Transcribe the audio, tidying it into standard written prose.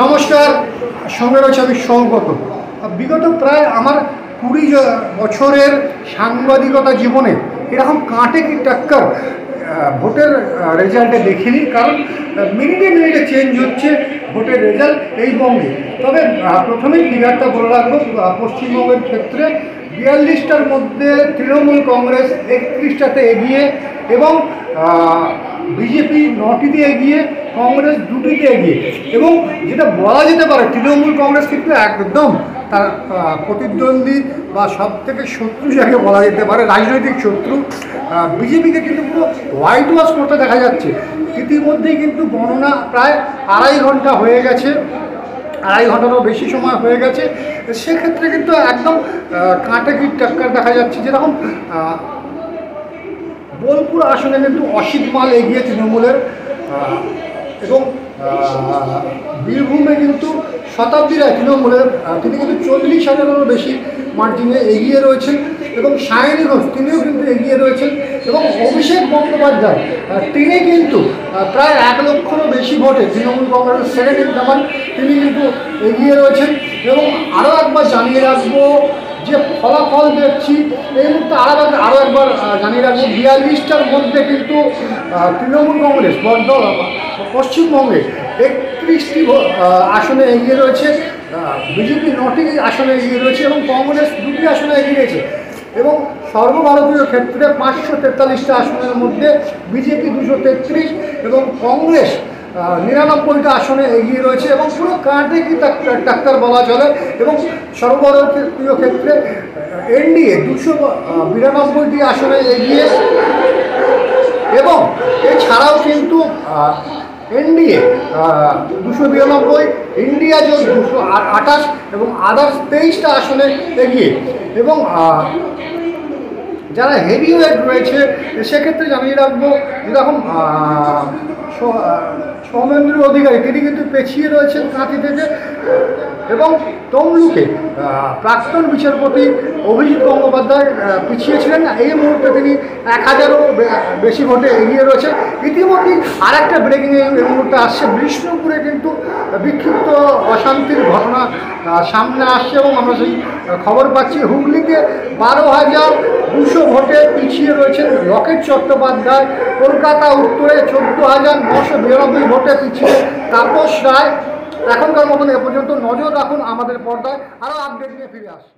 নমস্কার, সঙ্গে রয়েছে আমি সৌগত। বিগত প্রায় আমার 20 বছরের সাংবাদিকতা জীবনে এরকম কাঁটে কি টক্কর ভোটের রেজাল্টে দেখিনি। কারণ মিনিটে মিনিটে চেঞ্জ হচ্ছে ভোটের রেজাল্ট এই বঙ্গে। তবে প্রথমেই ফিগারটা বলে রাখবো, পশ্চিমবঙ্গের ক্ষেত্রে 42টার মধ্যে তৃণমূল কংগ্রেস 31টাতে এগিয়ে এবং বিজেপি 9টিতে এগিয়ে, কংগ্রেস 2টিতে এগিয়ে। এবং যেটা বলা যেতে পারে, তৃণমূল কংগ্রেস কিন্তু একদম তার প্রতিদ্বন্দ্বী বা সব থেকে শত্রু যাকে বলা যেতে পারে, রাজনৈতিক শত্রু বিজেপিকে কিন্তু পুরো হোয়াইট ওয়াশ করতে দেখা যাচ্ছে। ইতিমধ্যেই কিন্তু গণনা প্রায় 2.5 ঘন্টা হয়ে গেছে, 2.5 ঘন্টারও বেশি সময় হয়ে গেছে। সেক্ষেত্রে কিন্তু একদম কাঁটে কি টক্কর দেখা যাচ্ছে। যেরকম বোলপুর আসনে কিন্তু অসিত মাল এগিয়ে তৃণমূলের, এবং বীরভূমে কিন্তু শতাব্দী রায় তৃণমূলের, তিনি কিন্তু 40,000-এরও বেশি মার্জিনে এগিয়ে রয়েছেন। এবং সায়নী ঘোষ তিনিও কিন্তু এগিয়ে রয়েছেন। এবং অভিষেক বন্দ্যোপাধ্যায় তিনি কিন্তু প্রায় 1 লক্ষেরও বেশি ভোটে তৃণমূল কংগ্রেসের সেকেন্ড ইন কমান্ড, তিনি কিন্তু এগিয়ে রয়েছেন। এবং আরও একবার জানিয়ে রাখবো যে ফলাফল দেখছি এই মুহূর্তে আরও একবার জানিয়ে রাখবো, 42টার মধ্যে কিন্তু তৃণমূল কংগ্রেস পশ্চিমবঙ্গে 31টি আসনে এগিয়ে রয়েছে, বিজেপি 9টি আসনে এগিয়ে রয়েছে এবং কংগ্রেস 2টি আসনে এগিয়ে রয়েছে। এবং সর্বভারতীয় ক্ষেত্রে 543টা আসনের মধ্যে বিজেপি 233 এবং কংগ্রেস 99টা আসনে এগিয়ে রয়েছে। এবং পুরো কাঁটে কি টক্কর বলা চলে। এবং সর্বভারতীয় ক্ষেত্রে এনডিএ 292টি আসনে এগিয়ে, এবং এছাড়াও কিন্তু এনডিএ 292, ইন্ডিয়া জোট 228 এবং আদার্স 23টা আসনে এগিয়ে। এবং যারা হেভিওয়েট রয়েছে সেক্ষেত্রে জানিয়ে রাখবো, যেরকম সৌমেন্দ্র অধিকারী তিনি কিন্তু পেছিয়ে রয়েছেন কাঁথি থেকে। এবং তমলুকে প্রাক্তন বিচারপতি অভিজিৎ গঙ্গোপাধ্যায় পিছিয়ে ছিলেন, এই মুহূর্তে তিনি 1000-এরও বেশি ভোটে এগিয়ে রয়েছে। ইতিমধ্যেই আর একটা ব্রেকিং এই মুহূর্তে আসছে, বিষ্ণুপুরে কিন্তু বিক্ষিপ্ত অশান্তির ঘটনা সামনে আসছে এবং আমরা সেই খবর পাচ্ছি। হুগলিতে 12,200 ভোটে পিছিয়ে রয়েছেন লকেট চট্টোপাধ্যায়, কলকাতা উত্তরে 14,992 ভোটে পিছিয়ে তাপস রায়। এখনকার মতন এ পর্যন্ত। নজর রাখুন আমাদের পর্দায়, আরও আপডেট নিয়ে ফিরে আসছি।